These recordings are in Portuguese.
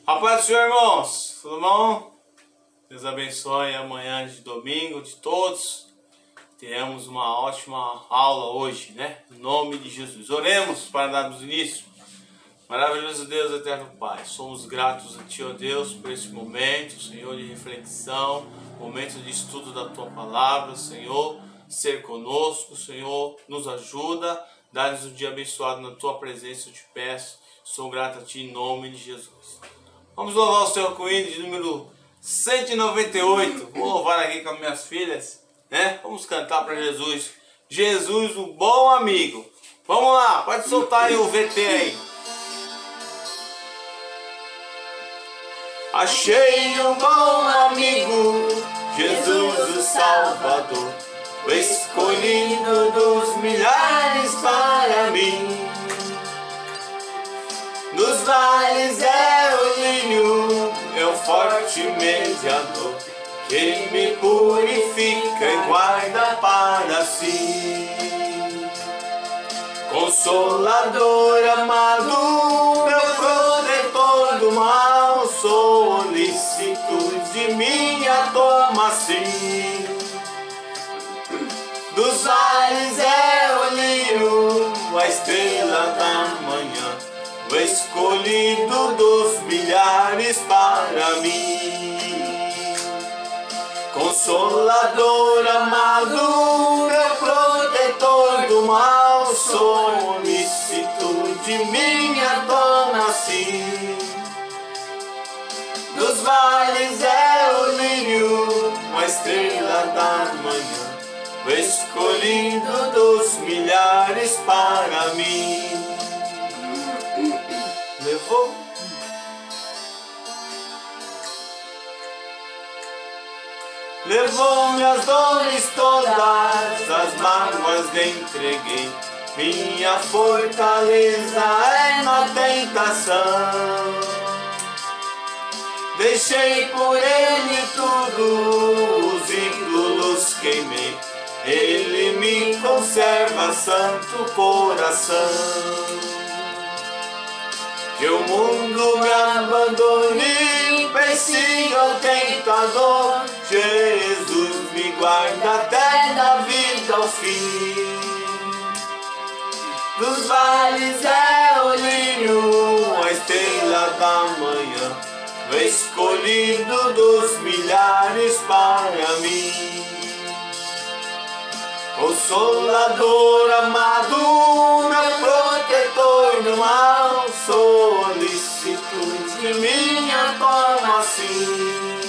A paz do Senhor, irmãos, tudo bom? Deus abençoe amanhã de domingo de todos. Teremos uma ótima aula hoje, né? Em nome de Jesus. Oremos para darmos início. Maravilhoso Deus, eterno Pai, somos gratos a Ti, ó Deus, por esse momento, Senhor, de reflexão, momento de estudo da Tua Palavra, Senhor, ser conosco, Senhor, nos ajuda, dá-nos um dia abençoado na Tua presença, eu te peço, sou grato a Ti em nome de Jesus. Vamos louvar o Senhor com o hino de número 198, vou louvar aqui com as minhas filhas, né? Vamos cantar para Jesus, Jesus, o bom amigo. Vamos lá, pode soltar aí o VT aí. Achei um bom amigo, Jesus o Salvador, o escolhido dos milhares para mim. Nos vales é o lírio, é o forte mediador, que me purifica e guarda para si. Consolador amado, meu protetor do mal, solicitude minha toma sim. Dos vales é o lírio, a estrela da manhã, o escolhido dos milhares para mim. Consolador amado, meu protetor do mal, solicitude minha toma sim. Dos vales é o lírio, a estrela da manhã, o escolhido dos milhares para mim. Levou minhas dores todas, as mágoas lhe entreguei, minha fortaleza é na tentação. Deixei por ele tudo, os ídolos queimei, ele me conserva santo coração. Que o mundo me abandone, persiga o tentador, Jesus me guarda até da vida ao fim. Dos vales é o lírio, a estrela da manhã, o escolhido dos milhares para mim. Consolador amado, meu protetor do mal, solicitude minha toma sim.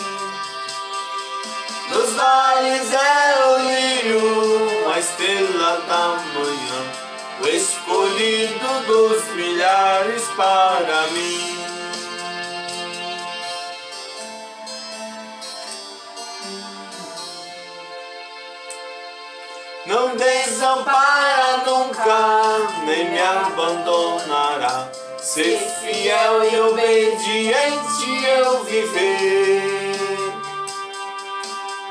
Dos vales é o lírio, a estrela da manhã, o escolhido dos milhares para mim. Não desampara nunca, nem me abandonará, ser fiel e obediente eu viver.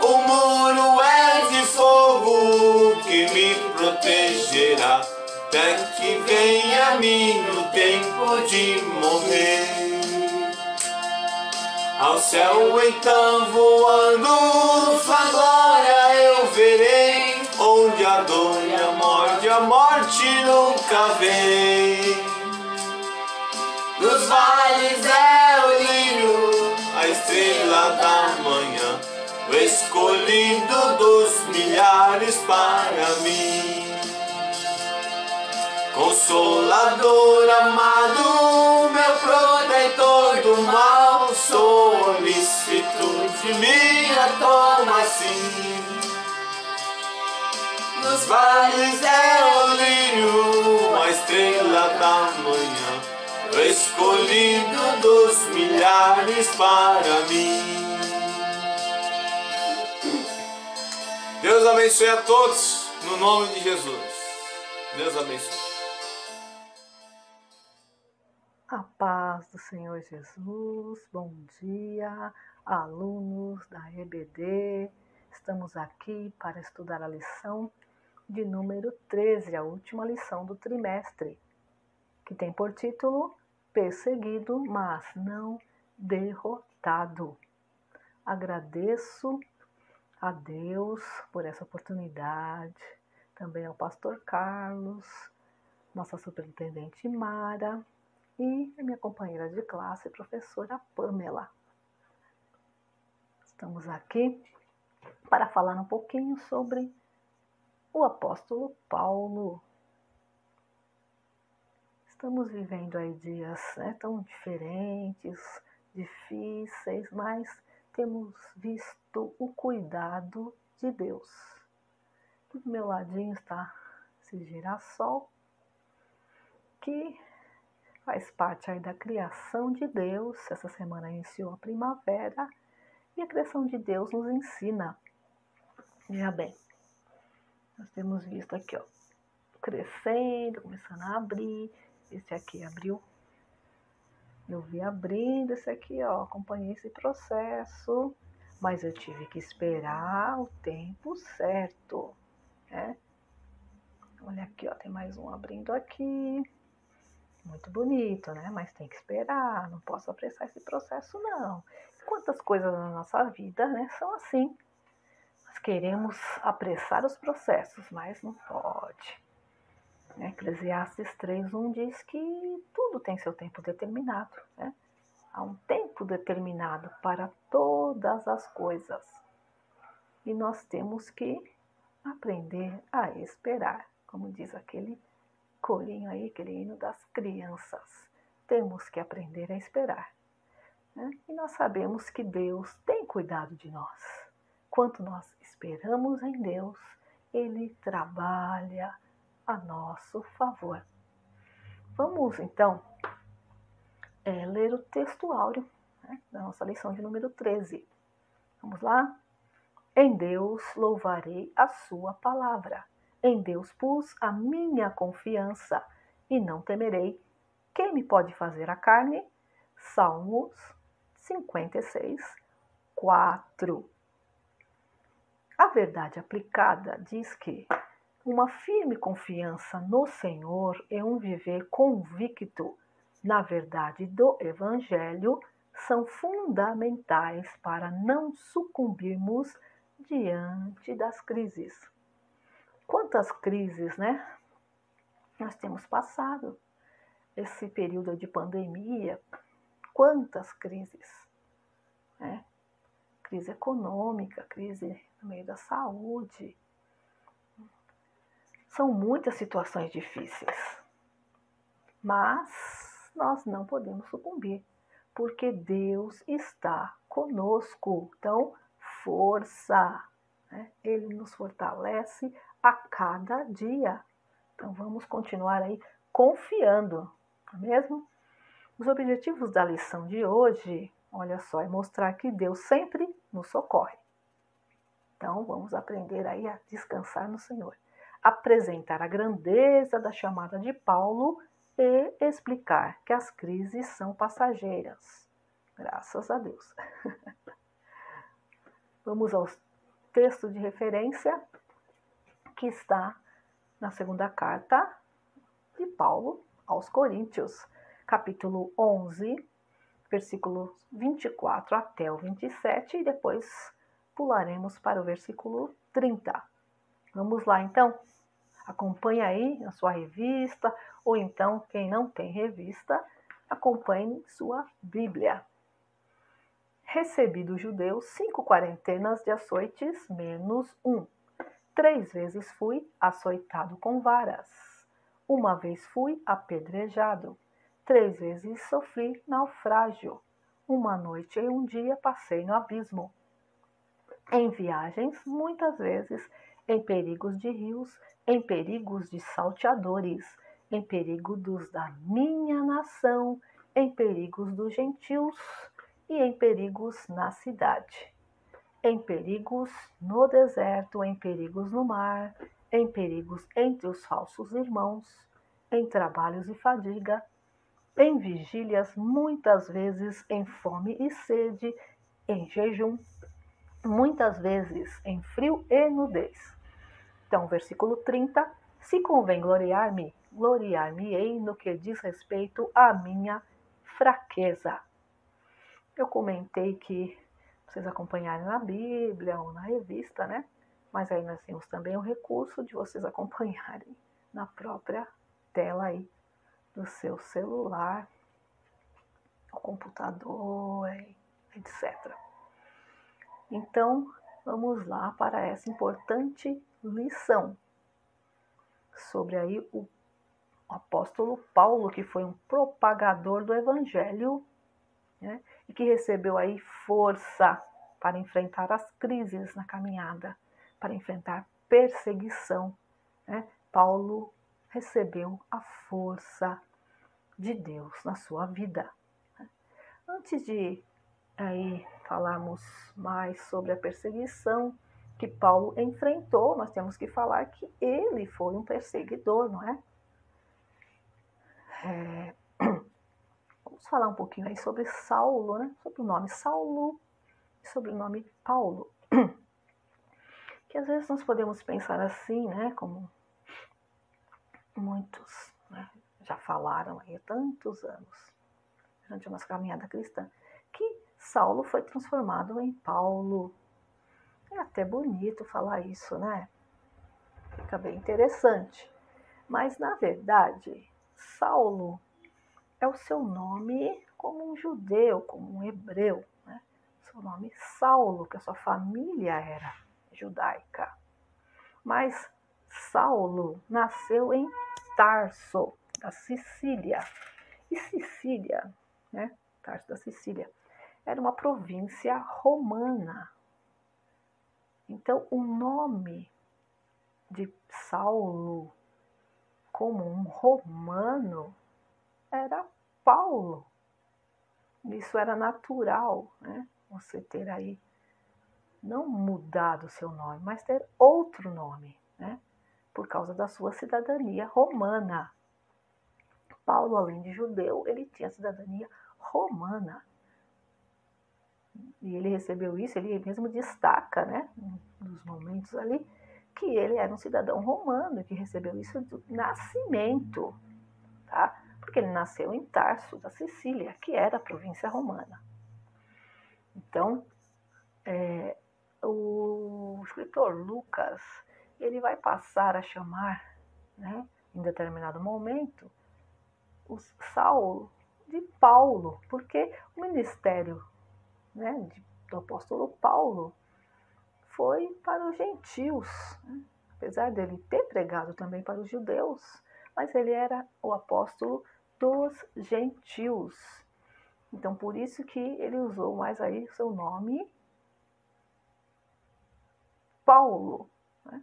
O muro é de fogo que me protegerá, até que venha a mim o tempo de morrer. Ao céu então voando, sua glória eu verei, onde a dor e a morte nunca vem. Dos vales é o lírio, a estrela da manhã, o escolhido dos milhares para mim. Consolador amado, meu protetor do mal, solicitude minha toma sim. Nos vales é o lírio, a estrela da manhã, o escolhido dos milhares para mim. Deus abençoe a todos, no nome de Jesus. Deus abençoe. A paz do Senhor Jesus, bom dia, alunos da EBD. Estamos aqui para estudar a lição de número 13, a última lição do trimestre, que tem por título Perseguido, mas não derrotado. Agradeço a Deus por essa oportunidade, também ao pastor Carlos, nossa superintendente Mara e a minha companheira de classe, professora Pamela. Estamos aqui para falar um pouquinho sobre o apóstolo Paulo. Estamos vivendo aí dias tão diferentes, difíceis, mas temos visto o cuidado de Deus. Do meu ladinho está esse girassol, que faz parte aí da criação de Deus. Essa semana iniciou a primavera e a criação de Deus nos ensina. Veja bem, nós temos visto aqui, crescendo, começando a abrir. Esse aqui abriu. Eu vi abrindo esse aqui, acompanhei esse processo, mas eu tive que esperar o tempo certo, né? Olha aqui, tem mais um abrindo aqui. Muito bonito, né? Mas tem que esperar, não posso apressar esse processo, não. Quantas coisas na nossa vida, né, são assim. Nós queremos apressar os processos, mas não pode. Eclesiastes 3:1 diz que tudo tem seu tempo determinado, né? Há um tempo determinado para todas as coisas. E nós temos que aprender a esperar, como diz aquele corinho aí, aquele hino das crianças. Temos que aprender a esperar, né? E nós sabemos que Deus tem cuidado de nós. Quanto nós esperamos em Deus, Ele trabalha a nosso favor. Vamos então ler o texto áureo, né, da nossa lição de número 13. Vamos lá? Em Deus louvarei a sua palavra. Em Deus pus a minha confiança e não temerei. Quem me pode fazer a carne? Salmos 56, 4. A verdade aplicada diz que uma firme confiança no Senhor e um viver convicto na verdade do Evangelho são fundamentais para não sucumbirmos diante das crises. Quantas crises, né? Nós temos passado esse período de pandemia, quantas crises, né? Crise econômica, crise no meio da saúde. São muitas situações difíceis, mas nós não podemos sucumbir, porque Deus está conosco. Então, força, né? Ele nos fortalece a cada dia. Então, vamos continuar aí confiando, não é mesmo? Os objetivos da lição de hoje, olha só, é mostrar que Deus sempre nos socorre. Então, vamos aprender aí a descansar no Senhor. Apresentar a grandeza da chamada de Paulo e explicar que as crises são passageiras. Graças a Deus. Vamos ao texto de referência que está na segunda carta de Paulo aos Coríntios, capítulo 11, versículos 24 até o 27, e depois pularemos para o versículo 30. Vamos lá, então? Acompanhe aí na sua revista, ou então, quem não tem revista, acompanhe sua Bíblia. Recebi dos judeus 5 quarentenas de açoites menos 1. 3 vezes fui açoitado com varas. 1 vez fui apedrejado. 3 vezes sofri naufrágio. 1 noite e 1 dia passei no abismo. Em viagens, muitas vezes, em perigos de rios, em perigos de salteadores, em perigo dos da minha nação, em perigos dos gentios e em perigos na cidade, em perigos no deserto, em perigos no mar, em perigos entre os falsos irmãos, em trabalhos e fadiga, em vigílias, muitas vezes em fome e sede, em jejum, muitas vezes em frio e nudez. Então, versículo 30, se convém gloriar-me, gloriar-me-ei no que diz respeito à minha fraqueza. Eu comentei que vocês acompanharem na Bíblia ou na revista, né? Mas aí nós temos também o recurso de vocês acompanharem na própria tela aí do seu celular, o computador, etc. Então, vamos lá para essa importante lição sobre aí o apóstolo Paulo, que foi um propagador do evangelho, né, e que recebeu aí força para enfrentar as crises na caminhada, para enfrentar perseguição, né? Paulo recebeu a força de Deus na sua vida. Antes de aí falarmos mais sobre a perseguição que Paulo enfrentou, nós temos que falar que ele foi um perseguidor, não é? Vamos falar um pouquinho aí sobre Saulo, né? Sobre o nome Saulo e sobre o nome Paulo. Que às vezes nós podemos pensar assim, né? Como muitos, né, já falaram aí há tantos anos, durante a nossa caminhada cristã, que Saulo foi transformado em Paulo. É até bonito falar isso, né? Fica bem interessante. Mas, na verdade, Saulo é o seu nome como um judeu, como um hebreu, né? Seu nome Saulo, que a sua família era judaica. Mas Saulo nasceu em Tarso, da Sicília. E Sicília, né? Tarso da Sicília, era uma província romana. Então, o nome de Saulo, como um romano, era Paulo. Isso era natural, né? Você ter aí, não mudado o seu nome, mas ter outro nome, né? Por causa da sua cidadania romana. Paulo, além de judeu, ele tinha cidadania romana. E ele recebeu isso, ele mesmo destaca, né, nos momentos ali, que ele era um cidadão romano, que recebeu isso do nascimento, tá? Porque ele nasceu em Tarso, da Sicília, que era a província romana. Então, o escritor Lucas, ele vai passar a chamar, né, em determinado momento, o Saulo de Paulo, porque o ministério, né, do apóstolo Paulo foi para os gentios, né? Apesar dele ter pregado também para os judeus, mas ele era o apóstolo dos gentios. Então, por isso que ele usou mais aí o seu nome, Paulo, né?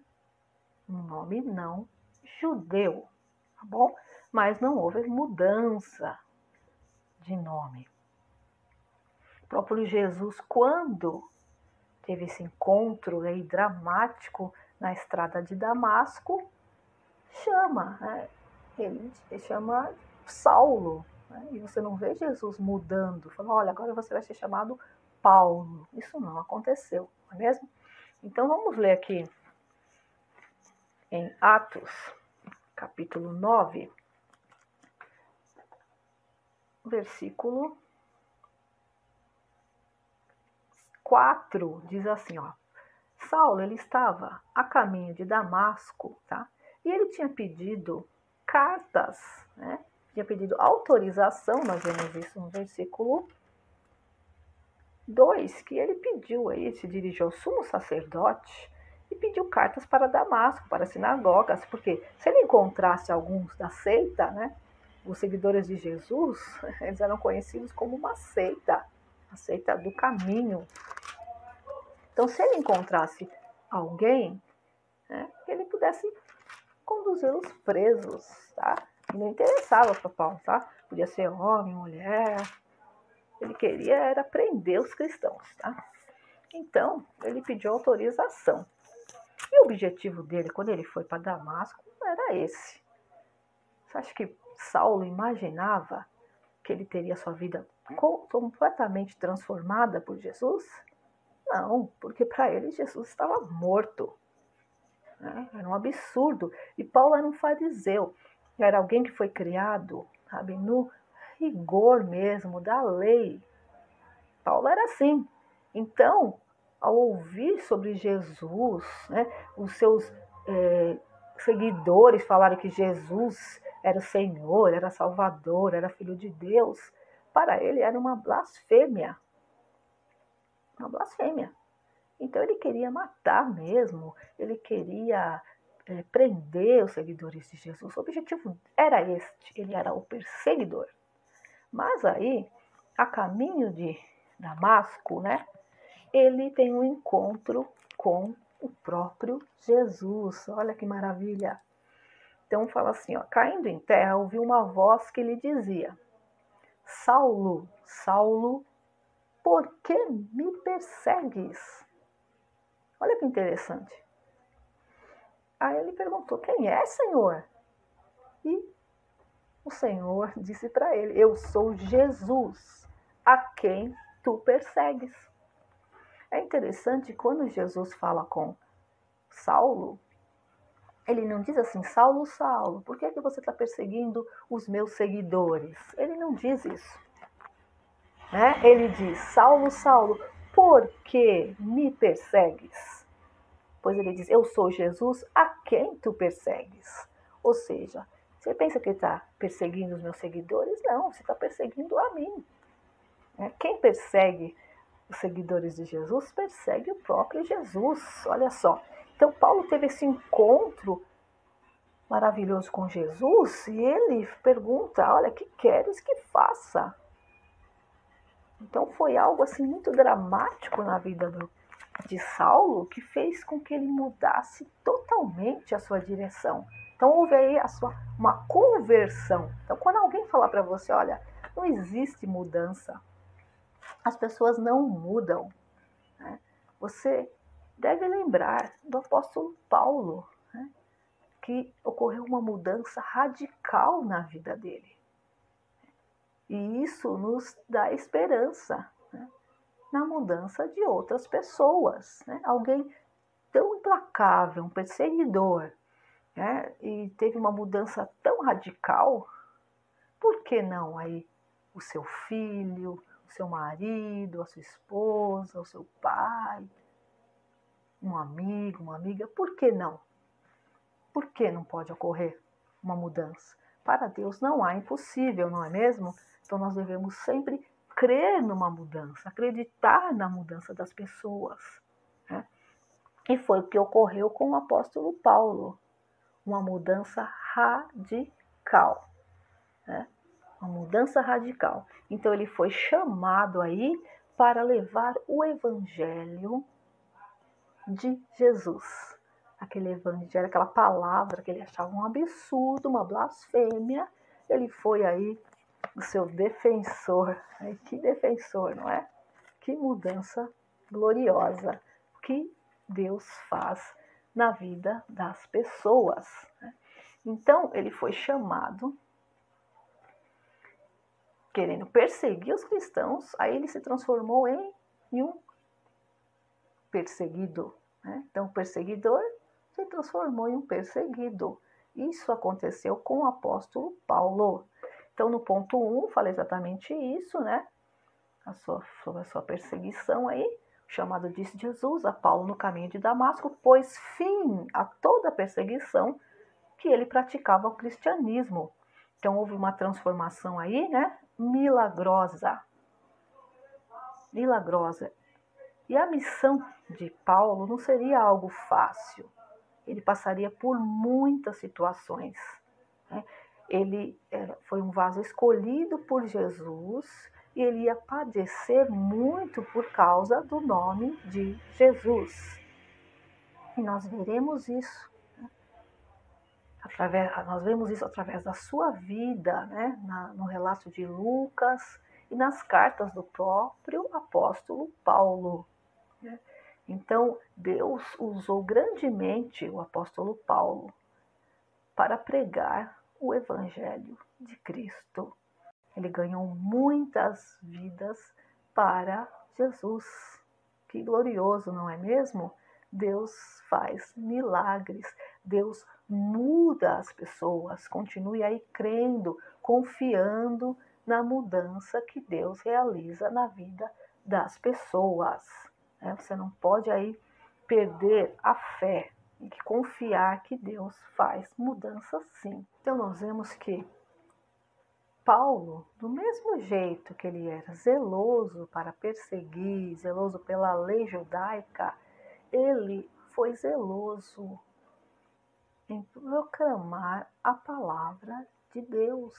Um nome não judeu, tá bom? Mas não houve mudança de nome. O próprio Jesus, quando teve esse encontro aí dramático na estrada de Damasco, chama, né? Ele chama Saulo, né? E você não vê Jesus mudando, falando, olha, agora você vai ser chamado Paulo. Isso não aconteceu, não é mesmo? Então vamos ler aqui em Atos, capítulo 9, versículo 4, diz assim, ó. Saulo, ele estava a caminho de Damasco, tá? E ele tinha pedido cartas, né? Tinha pedido autorização, nós vemos isso no versículo 2, que ele pediu aí, se dirigiu ao sumo sacerdote e pediu cartas para Damasco, para sinagogas, porque se ele encontrasse alguns da seita, né? Os seguidores de Jesus, eles eram conhecidos como uma seita, a seita do caminho. Então, se ele encontrasse alguém, né, que ele pudesse conduzi-los presos, tá? E não interessava para Paulo, tá? Podia ser homem, mulher. Ele queria era prender os cristãos, tá? Então, ele pediu autorização. E o objetivo dele, quando ele foi para Damasco, era esse. Você acha que Saulo imaginava que ele teria sua vida completamente transformada por Jesus? Não, porque para ele Jesus estava morto. Né? Era um absurdo. E Paulo era um fariseu. Era alguém que foi criado, sabe, no rigor mesmo da lei. Paulo era assim. Então, ao ouvir sobre Jesus, né, os seus seguidores falaram que Jesus era o Senhor, era Salvador, era Filho de Deus, para ele era uma blasfêmia. Uma blasfêmia. Então ele queria matar mesmo, ele queria prender os seguidores de Jesus. O objetivo era este, ele era o perseguidor. Mas aí, a caminho de Damasco, né, ele tem um encontro com o próprio Jesus. Olha que maravilha. Então fala assim, ó, caindo em terra, ouviu uma voz que lhe dizia: Saulo, Saulo, por que me persegues? Olha que interessante. Aí ele perguntou: quem é, Senhor? E o Senhor disse para ele: eu sou Jesus, a quem tu persegues. É interessante, quando Jesus fala com Saulo, ele não diz assim: Saulo, Saulo, por que você está perseguindo os meus seguidores? Ele não diz isso. Né? Ele diz: Saulo, Saulo, por que me persegues? Pois ele diz: eu sou Jesus, a quem tu persegues? Ou seja, você pensa que está perseguindo os meus seguidores? Não, você está perseguindo a mim. Quem persegue os seguidores de Jesus persegue o próprio Jesus. Olha só. Então Paulo teve esse encontro maravilhoso com Jesus e ele pergunta: olha, que queres que faça? Então foi algo assim muito dramático na vida de Saulo, que fez com que ele mudasse totalmente a sua direção. Então houve aí uma conversão. Então quando alguém falar para você: olha, não existe mudança, as pessoas não mudam, né? Você deve lembrar do apóstolo Paulo, né? Que ocorreu uma mudança radical na vida dele. E isso nos dá esperança, né? Na mudança de outras pessoas, né? Alguém tão implacável, um perseguidor, né? E teve uma mudança tão radical, por que não aí o seu filho, o seu marido, a sua esposa, o seu pai, um amigo, uma amiga, por que não? Por que não pode ocorrer uma mudança? Para Deus não há impossível, não é mesmo? Então nós devemos sempre crer numa mudança, acreditar na mudança das pessoas, né? E foi o que ocorreu com o apóstolo Paulo, uma mudança radical, né? Uma mudança radical. Então ele foi chamado aí para levar o evangelho de Jesus. Aquele evangelho, aquela palavra que ele achava um absurdo, uma blasfêmia, ele foi aí o seu defensor. Que defensor, não é? Que mudança gloriosa que Deus faz na vida das pessoas. Então, ele foi chamado, querendo perseguir os cristãos, aí ele se transformou em um perseguido. Então, o perseguidor se transformou em um perseguido. Isso aconteceu com o apóstolo Paulo. Então, no ponto 1, falei exatamente isso, né? Sobre a sua perseguição aí, o chamado de Jesus a Paulo no caminho de Damasco, pôs fim a toda a perseguição que ele praticava o cristianismo. Então, houve uma transformação aí, né? Milagrosa. Milagrosa. E a missão de Paulo não seria algo fácil. Ele passaria por muitas situações, né? Ele foi um vaso escolhido por Jesus e ele ia padecer muito por causa do nome de Jesus. E nós veremos isso, né? Nós vemos isso através da sua vida, né? No relato de Lucas e nas cartas do próprio apóstolo Paulo, né? Então, Deus usou grandemente o apóstolo Paulo para pregar o evangelho de Cristo. Ele ganhou muitas vidas para Jesus. Que glorioso, não é mesmo? Deus faz milagres, Deus muda as pessoas. Continue aí crendo, confiando na mudança que Deus realiza na vida das pessoas. Né? Você não pode aí perder a fé e confiar que Deus faz mudanças sim. Então nós vemos que Paulo, do mesmo jeito que ele era zeloso para perseguir, zeloso pela lei judaica, ele foi zeloso em proclamar a palavra de Deus,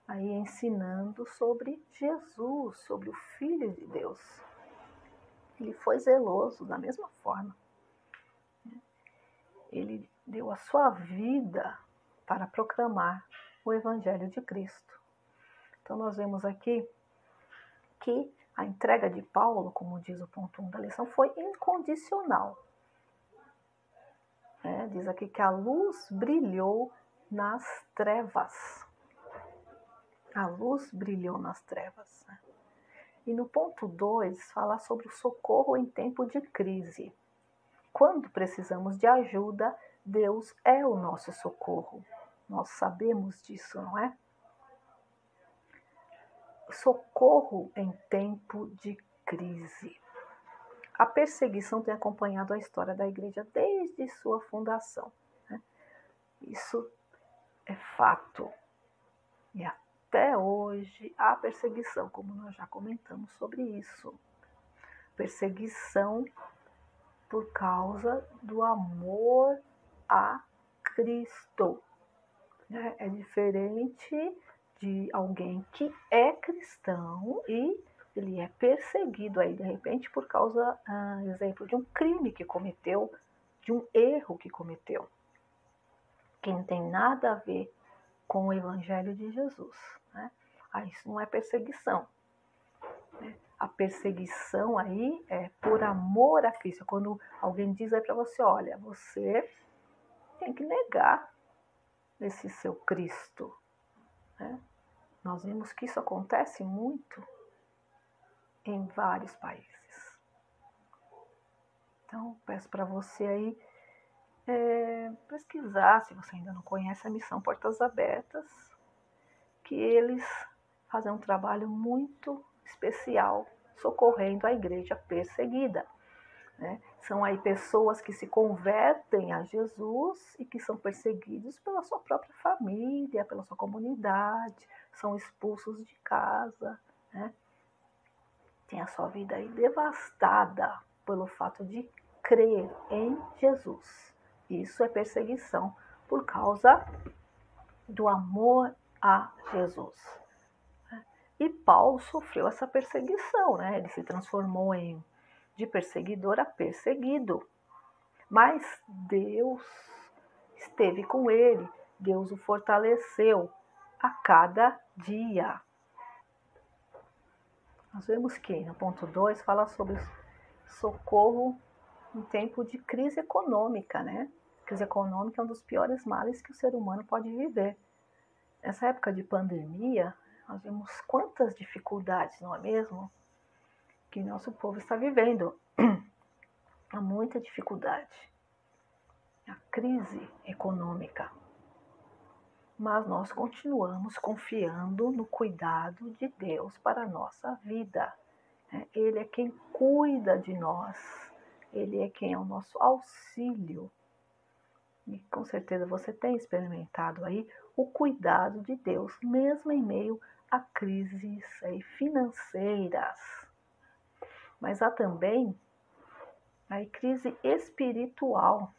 aí ensinando sobre Jesus, sobre o Filho de Deus. Ele foi zeloso da mesma forma. Ele deu a sua vida para proclamar o Evangelho de Cristo. Então nós vemos aqui que a entrega de Paulo, como diz o ponto 1 da lição, foi incondicional. Diz aqui que a luz brilhou nas trevas. A luz brilhou nas trevas. E no ponto 2, fala sobre o socorro em tempo de crise. Quando precisamos de ajuda, Deus é o nosso socorro. Nós sabemos disso, não é? Socorro em tempo de crise. A perseguição tem acompanhado a história da igreja desde sua fundação. Né? Isso é fato. E até hoje há perseguição, como nós já comentamos sobre isso. Perseguição por causa do amor a Cristo. É diferente de alguém que é cristão e ele é perseguido aí de repente por causa, exemplo, de um crime que cometeu, de um erro que cometeu, que não tem nada a ver com o Evangelho de Jesus. Né? Isso não é perseguição. Né? A perseguição aí é por amor a Cristo. Quando alguém diz aí para você, olha, você tem que negar esse seu Cristo. Né? Nós vimos que isso acontece muito em vários países. Então, peço para você aí pesquisar, se você ainda não conhece a Missão Portas Abertas, que eles fazem um trabalho muito especial socorrendo a igreja perseguida. Né? São aí pessoas que se convertem a Jesus e que são perseguidos pela sua própria família, pela sua comunidade, são expulsos de casa, né? Tem a sua vida aí devastada pelo fato de crer em Jesus. Isso é perseguição por causa do amor a Jesus. E Paulo sofreu essa perseguição, né? Ele se transformou de perseguidor a perseguido. Mas Deus esteve com ele, Deus o fortaleceu a cada dia. Nós vemos que no ponto 2 fala sobre socorro em tempo de crise econômica, né? Crise econômica é um dos piores males que o ser humano pode viver. Nessa época de pandemia, nós vemos quantas dificuldades, não é mesmo? Que nosso povo está vivendo. Há muita dificuldade. A crise econômica. Mas nós continuamos confiando no cuidado de Deus para a nossa vida. Ele é quem cuida de nós. Ele é quem é o nosso auxílio. E com certeza você tem experimentado aí o cuidado de Deus, mesmo em meio a crises financeiras. Mas há também a crise espiritual,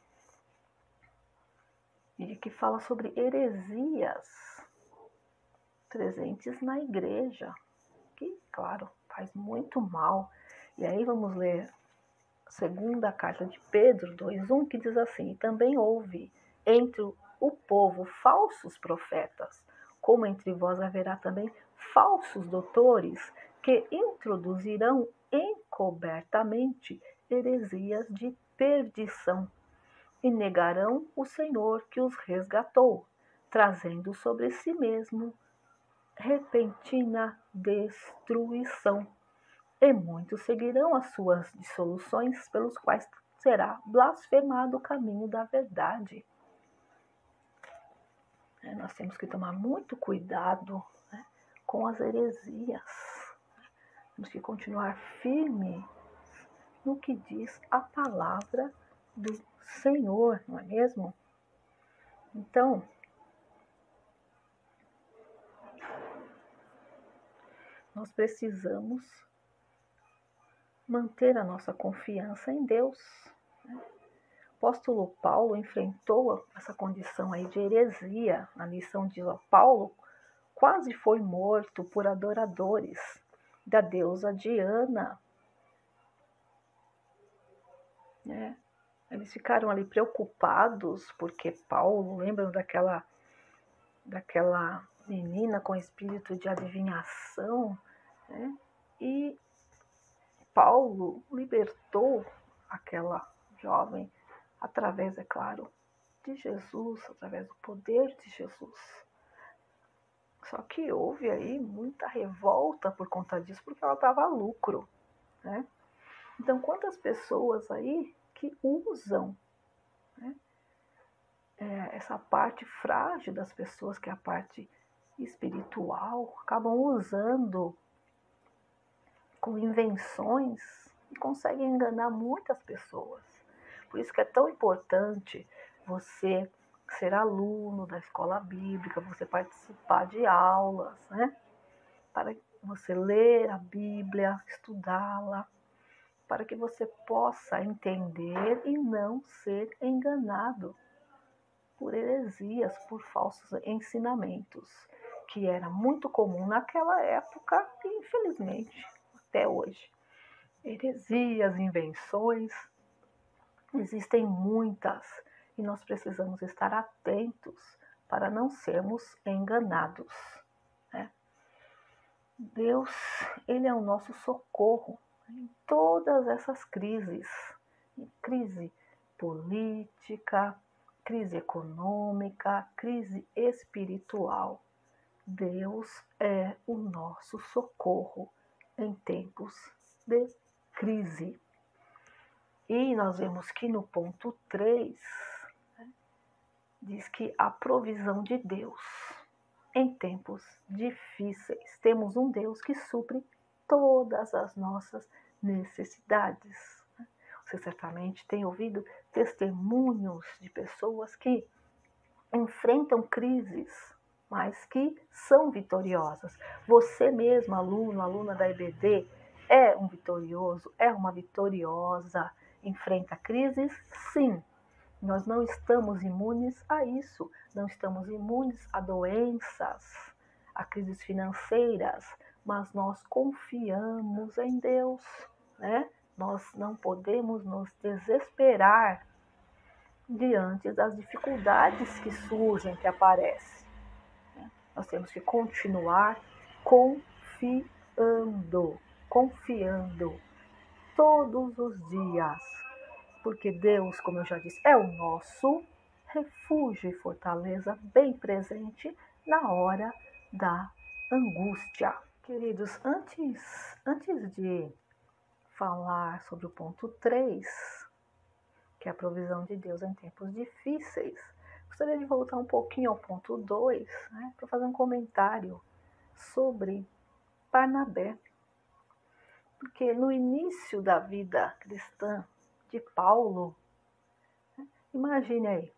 e que fala sobre heresias presentes na igreja, que, claro, faz muito mal. E aí vamos ler a segunda carta de Pedro 2:1, que diz assim: também houve entre o povo falsos profetas, como entre vós haverá também falsos doutores, que introduzirão encobertamente heresias de perdição, e negarão o Senhor que os resgatou, trazendo sobre si mesmo repentina destruição. E muitos seguirão as suas dissoluções, pelos quais será blasfemado o caminho da verdade. Nós temos que tomar muito cuidado, né, com as heresias. Temos que continuar firme no que diz a palavra do Senhor, não é mesmo? Então, nós precisamos manter a nossa confiança em Deus. O apóstolo Paulo enfrentou essa condição aí de heresia. Na lição de Paulo, quase foi morto por adoradores da deusa Diana. Né? Eles ficaram ali preocupados porque Paulo, lembram daquela menina com espírito de adivinhação, né? E Paulo libertou aquela jovem através, é claro, de Jesus, através do poder de Jesus. Só que houve aí muita revolta por conta disso, porque ela dava lucro, né? Então, quantas pessoas aí que usam, né, essa parte frágil das pessoas, que é a parte espiritual, acabam usando com invenções e conseguem enganar muitas pessoas. Por isso que é tão importante você ser aluno da escola bíblica, você participar de aulas, né? Para você ler a Bíblia, estudá-la, para que você possa entender e não ser enganado por heresias, por falsos ensinamentos, que era muito comum naquela época e, infelizmente, até hoje. Heresias, invenções, existem muitas e nós precisamos estar atentos para não sermos enganados, né? Deus, Ele é o nosso socorro em todas essas crises, crise política, crise econômica, crise espiritual. Deus é o nosso socorro em tempos de crise. E nós vemos que no ponto 3, né, diz que a provisão de Deus em tempos difíceis. Temos um Deus que supre todas as nossas necessidades. Você certamente tem ouvido testemunhos de pessoas que enfrentam crises, mas que são vitoriosas. Você mesmo, aluno, aluna da EBD, é um vitorioso, é uma vitoriosa. Enfrenta crises? Sim. Nós não estamos imunes a isso, não estamos imunes a doenças, a crises financeiras, mas nós confiamos em Deus, né? Nós não podemos nos desesperar diante das dificuldades que surgem, que aparecem. Nós temos que continuar confiando todos os dias, porque Deus, como eu já disse, é o nosso refúgio e fortaleza bem presente na hora da angústia. Queridos, antes de falar sobre o ponto 3, que é a provisão de Deus em tempos difíceis, gostaria de voltar um pouquinho ao ponto 2, né, para fazer um comentário sobre Barnabé. Porque no início da vida cristã de Paulo, imagine aí,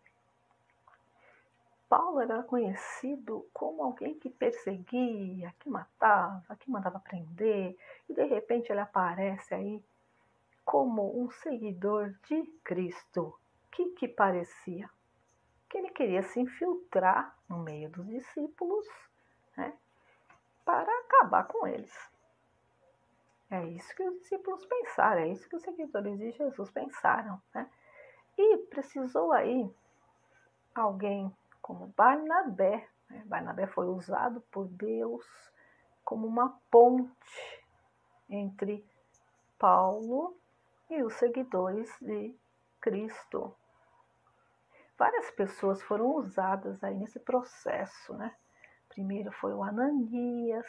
Paulo era conhecido como alguém que perseguia, que matava, que mandava prender, e de repente ele aparece aí como um seguidor de Cristo. O que parecia? Que ele queria se infiltrar no meio dos discípulos, né, para acabar com eles. É isso que os discípulos pensaram, é isso que os seguidores de Jesus pensaram, né? E precisou aí alguém como Barnabé, né? Barnabé foi usado por Deus como uma ponte entre Paulo e os seguidores de Cristo. Várias pessoas foram usadas aí nesse processo, né? Primeiro foi o Ananias,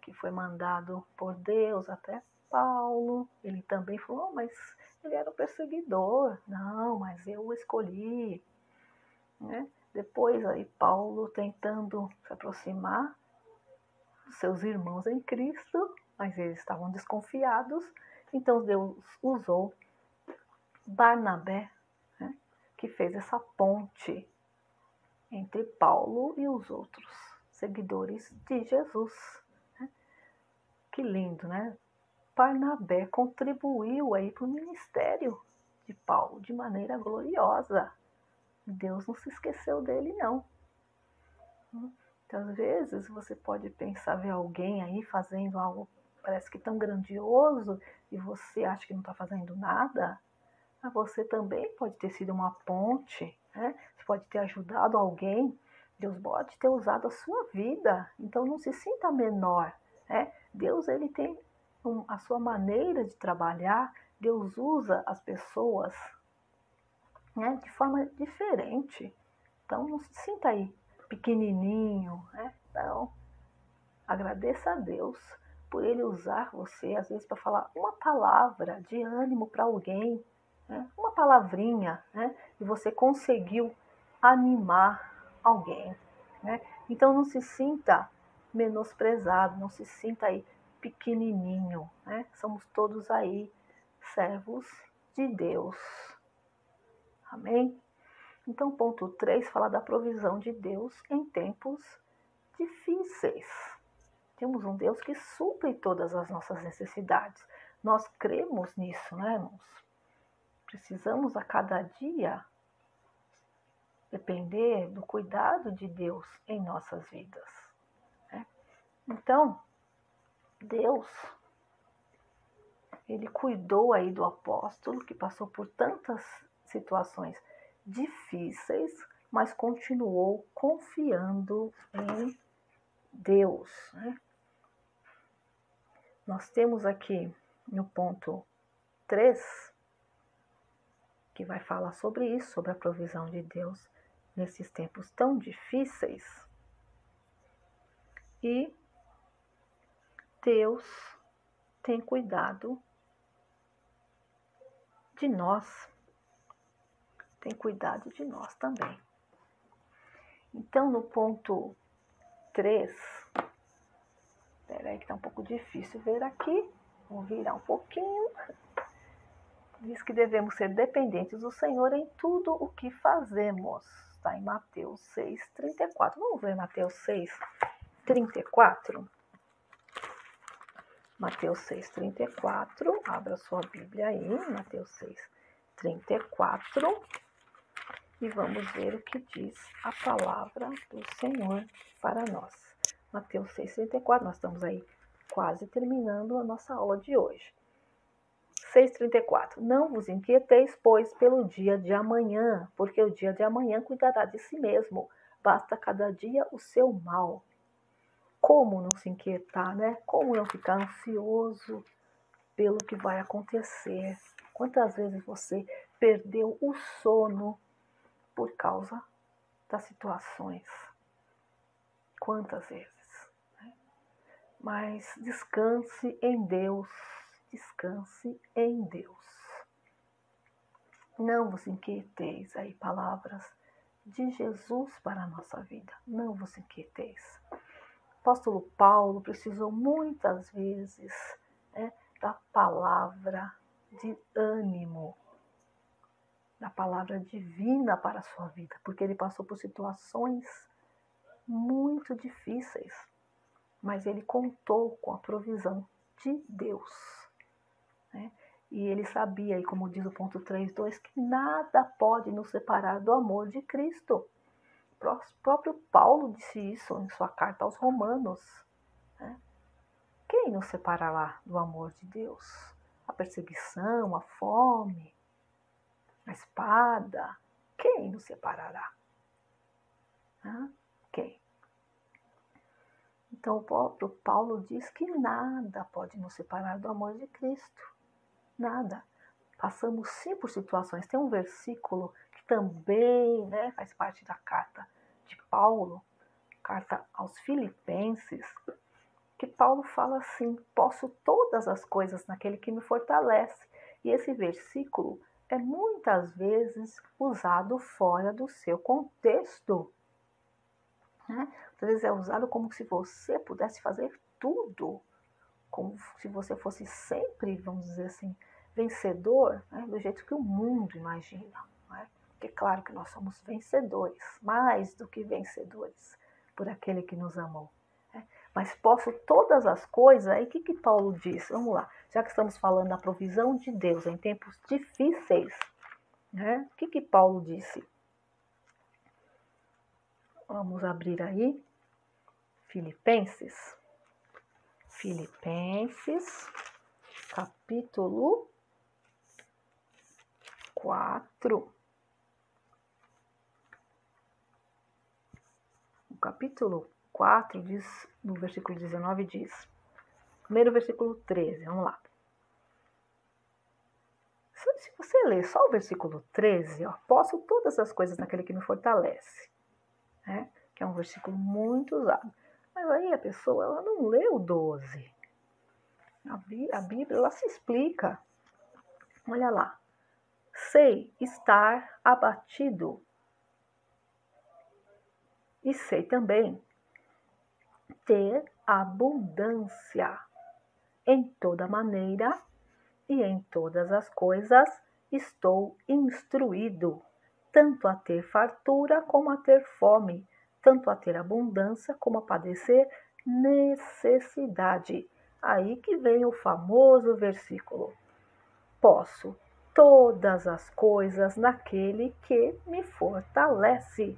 que foi mandado por Deus até Paulo. Ele também falou, mas ele era um perseguidor. Não, mas eu o escolhi, né? Depois aí Paulo tentando se aproximar dos seus irmãos em Cristo, mas eles estavam desconfiados, então Deus usou Barnabé, né, que fez essa ponte entre Paulo e os outros seguidores de Jesus. Né? Que lindo, né? Barnabé contribuiu aí para o ministério de Paulo de maneira gloriosa. Deus não se esqueceu dele, não. Então, às vezes, você pode pensar, ver alguém aí fazendo algo, parece que tão grandioso, e você acha que não está fazendo nada, mas você também pode ter sido uma ponte, né? Você pode ter ajudado alguém, Deus pode ter usado a sua vida, então não se sinta menor, né? Deus, ele tem a sua maneira de trabalhar, Deus usa as pessoas, né, de forma diferente, então não se sinta aí pequenininho, né? Então, agradeça a Deus por Ele usar você, às vezes, para falar uma palavra de ânimo para alguém, né? Uma palavrinha, né? E você conseguiu animar alguém, né? Então, não se sinta menosprezado, não se sinta aí pequenininho, né? Somos todos aí servos de Deus. Amém? Então, ponto 3 fala da provisão de Deus em tempos difíceis. Temos um Deus que supre todas as nossas necessidades. Nós cremos nisso, né, irmãos? Precisamos a cada dia depender do cuidado de Deus em nossas vidas. Né? Então, Deus, Ele cuidou aí do apóstolo que passou por tantas situações difíceis, mas continuou confiando em Deus. Né? Nós temos aqui no ponto 3, que vai falar sobre isso, sobre a provisão de Deus nesses tempos tão difíceis. E Deus tem cuidado de nós, tem cuidado de nós também. Então, no ponto 3, espera aí que está um pouco difícil ver aqui, vou virar um pouquinho. Diz que devemos ser dependentes do Senhor em tudo o que fazemos. Está em Mateus 6:34. Vamos ver Mateus 6:34? Mateus 6:34. Abra sua Bíblia aí, Mateus 6:34. E vamos ver o que diz a palavra do Senhor para nós. Mateus 6:34. Nós estamos aí quase terminando a nossa aula de hoje. 6:34. Não vos inquieteis, pois, pelo dia de amanhã, porque o dia de amanhã cuidará de si mesmo. Basta cada dia o seu mal. Como não se inquietar, né? Como não ficar ansioso pelo que vai acontecer? Quantas vezes você perdeu o sono por causa das situações? Quantas vezes? Mas descanse em Deus. Descanse em Deus. Não vos inquieteis, aí palavras de Jesus para a nossa vida. Não vos inquieteis. O apóstolo Paulo precisou muitas vezes, né, da palavra de ânimo, da palavra divina para a sua vida, porque ele passou por situações muito difíceis, mas ele contou com a provisão de Deus. Né? E ele sabia, e como diz o ponto 3.2, que nada pode nos separar do amor de Cristo. O próprio Paulo disse isso em sua carta aos Romanos. Né? Quem nos separará do amor de Deus? A perseguição, a fome, a espada? Quem nos separará? Quem? Então o próprio Paulo diz que nada pode nos separar do amor de Cristo. Nada. Passamos sim por situações. Tem um versículo que também, né, faz parte da carta de Paulo, carta aos Filipenses, que Paulo fala assim: posso todas as coisas naquele que me fortalece. E esse versículo é muitas vezes usado fora do seu contexto. Né? Às vezes é usado como se você pudesse fazer tudo. como se você fosse sempre, vamos dizer assim, vencedor, né, do jeito que o mundo imagina. Né? Porque claro que nós somos vencedores, mais do que vencedores, por aquele que nos amou. Né? Mas posso todas as coisas, aí o que Paulo diz? Vamos lá, já que estamos falando da provisão de Deus em tempos difíceis, né? O que Paulo disse? Vamos abrir aí, Filipenses, capítulo 4. O capítulo 4 diz, no versículo 19 diz, primeiro versículo 13, vamos lá. Se você ler só o versículo 13, ó, posso todas as coisas naquele que me fortalece, né? Que é um versículo muito usado. Mas aí a pessoa ela não lê o 12. A Bíblia ela se explica. Olha lá. Sei estar abatido e sei também ter abundância em toda maneira e em todas as coisas estou instruído, tanto a ter fartura como a ter fome, tanto a ter abundância como a padecer necessidade. Aí que vem o famoso versículo. Posso todas as coisas naquele que me fortalece.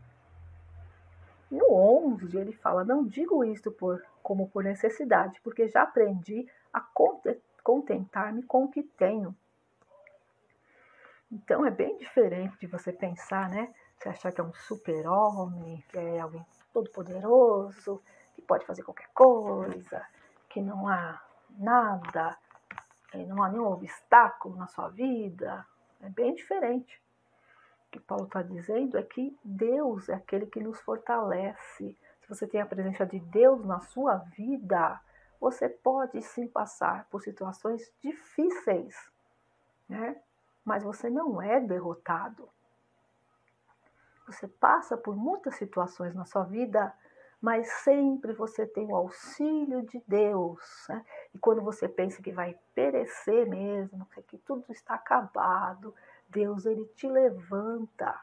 No 11 ele fala, não digo isto como por necessidade, porque já aprendi a contentar-me com o que tenho. Então é bem diferente de você pensar, né? Você achar que é um super-homem, que é alguém todo-poderoso, que pode fazer qualquer coisa, que não há nada, não há nenhum obstáculo na sua vida. É bem diferente. O que Paulo está dizendo é que Deus é aquele que nos fortalece. Se você tem a presença de Deus na sua vida, você pode sim passar por situações difíceis, né? Mas você não é derrotado. Você passa por muitas situações na sua vida, mas sempre você tem o auxílio de Deus. Né? E quando você pensa que vai perecer mesmo, que tudo está acabado, Deus ele te levanta.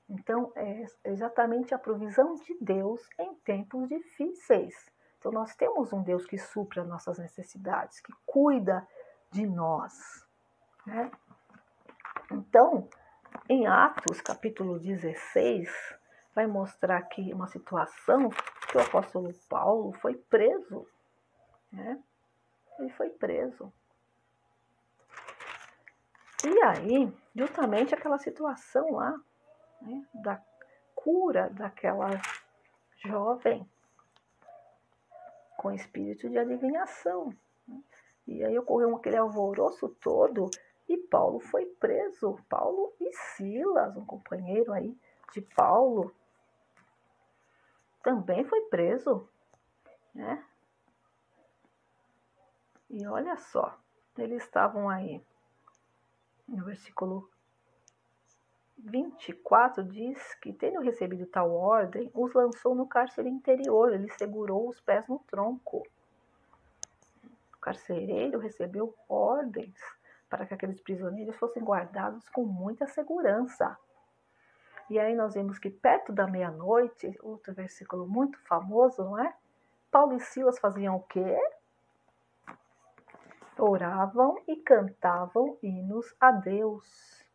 Então é exatamente a provisão de Deus em tempos difíceis. Então nós temos um Deus que supre as nossas necessidades, que cuida de nós. Né? Então, em Atos, capítulo 16, vai mostrar aqui uma situação que o apóstolo Paulo foi preso. Né? Ele foi preso. E aí, justamente aquela situação lá, né, da cura daquela jovem com espírito de adivinhação. Né? E aí ocorreu aquele alvoroço todo e Paulo foi preso. Paulo e Silas, um companheiro aí de Paulo, também foi preso, né? E olha só, eles estavam aí, no versículo 24 diz que, tendo recebido tal ordem, os lançou no cárcere interior, ele segurou os pés no tronco. O carcereiro recebeu ordens para que aqueles prisioneiros fossem guardados com muita segurança. E aí nós vemos que perto da meia-noite, outro versículo muito famoso, não é? Paulo e Silas faziam o quê? Oravam e cantavam hinos a Deus.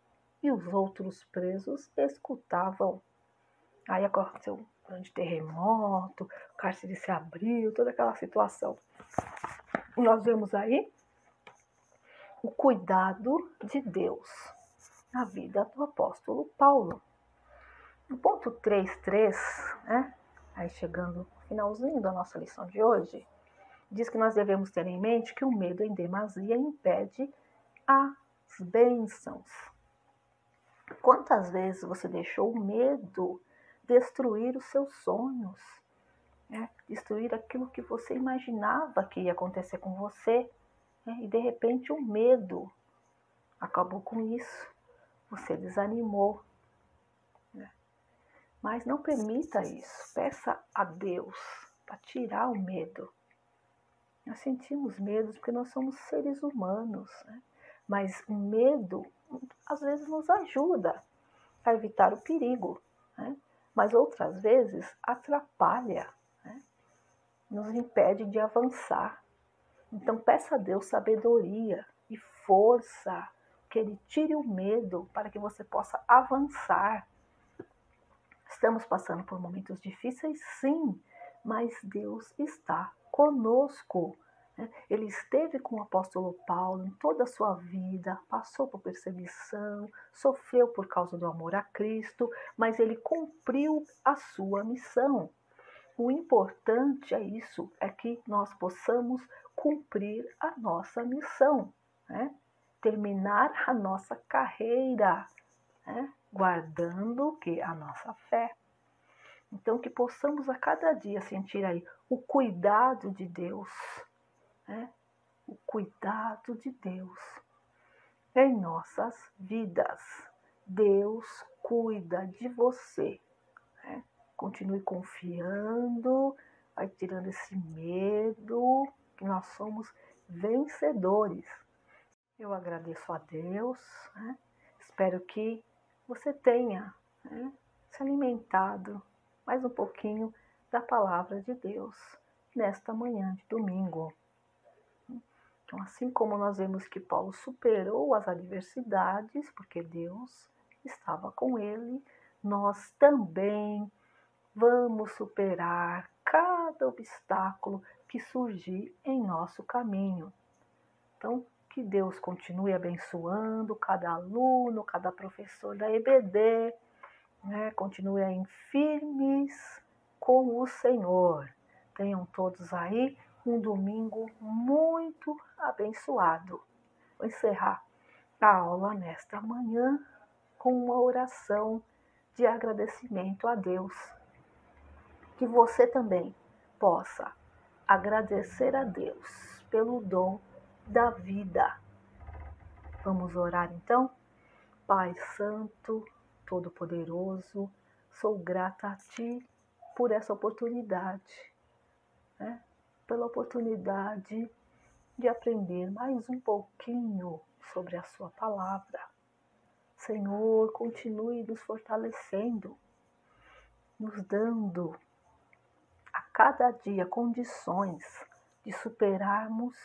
E os outros presos escutavam. Aí aconteceu um grande terremoto, o cárcere se abriu, toda aquela situação. Nós vemos aí o cuidado de Deus na vida do apóstolo Paulo. No ponto 3.3, né, aí chegando no finalzinho da nossa lição de hoje, diz que nós devemos ter em mente que o medo em demasia impede as bênçãos. Quantas vezes você deixou o medo destruir os seus sonhos, né? Destruir aquilo que você imaginava que ia acontecer com você, né? E de repente o medo acabou com isso, você desanimou, né? Mas não permita isso, peça a Deus para tirar o medo. Nós sentimos medo porque nós somos seres humanos, né? Mas o medo, às vezes, nos ajuda a evitar o perigo, né? Mas outras vezes atrapalha, né? Nos impede de avançar. Então peça a Deus sabedoria e força, que Ele tire o medo para que você possa avançar. Estamos passando por momentos difíceis, sim, mas Deus está conosco. Ele esteve com o apóstolo Paulo em toda a sua vida, passou por perseguição, sofreu por causa do amor a Cristo, mas ele cumpriu a sua missão. O importante é isso, é que nós possamos cumprir a nossa missão, né? Terminar a nossa carreira, né? Guardando o que? A nossa fé. Então, que possamos a cada dia sentir aí o cuidado de Deus, né? O cuidado de Deus em nossas vidas. Deus cuida de você, né? Continue confiando, vai tirando esse medo, que nós somos vencedores. Eu agradeço a Deus, né? Espero que você tenha, né, se alimentado mais um pouquinho da palavra de Deus nesta manhã de domingo. Então, assim como nós vemos que Paulo superou as adversidades, porque Deus estava com ele, nós também vamos superar cada obstáculo que surgir em nosso caminho. Então, que Deus continue abençoando cada aluno, cada professor da EBD, né? Continue aí firmes com o Senhor. Tenham todos aí um domingo muito abençoado. Vou encerrar a aula nesta manhã com uma oração de agradecimento a Deus. Que você também possa agradecer a Deus pelo dom da vida. Vamos orar então? Pai Santo, Todo-Poderoso, sou grata a Ti por essa oportunidade, né? Pela oportunidade de aprender mais um pouquinho sobre a Sua palavra. Senhor, continue nos fortalecendo, nos dando a cada dia condições de superarmos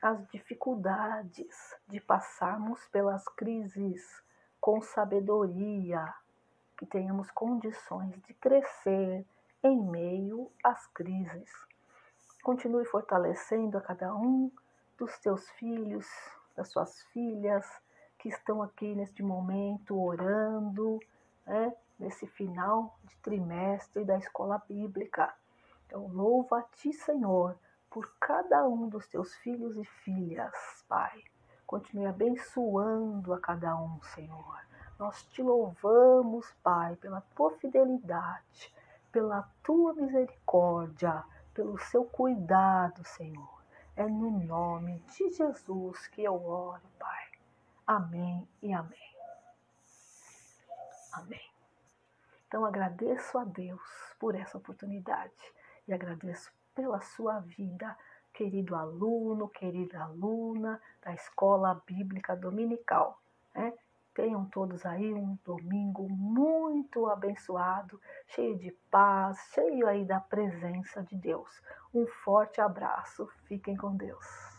as dificuldades, de passarmos pelas crises com sabedoria, que tenhamos condições de crescer em meio às crises. Continue fortalecendo a cada um dos teus filhos, das suas filhas, que estão aqui neste momento orando, né, nesse final de trimestre da escola bíblica. Então, louvo a Ti, Senhor, por cada um dos Teus filhos e filhas, Pai. Continue abençoando a cada um, Senhor. Nós Te louvamos, Pai, pela Tua fidelidade, pela Tua misericórdia, pelo Seu cuidado, Senhor. É no nome de Jesus que eu oro, Pai. Amém e amém. Amém. Então agradeço a Deus por essa oportunidade e agradeço pela sua vida, querido aluno, querida aluna da Escola Bíblica Dominical, né? Tenham todos aí um domingo muito abençoado, cheio de paz, cheio aí da presença de Deus. Um forte abraço, fiquem com Deus.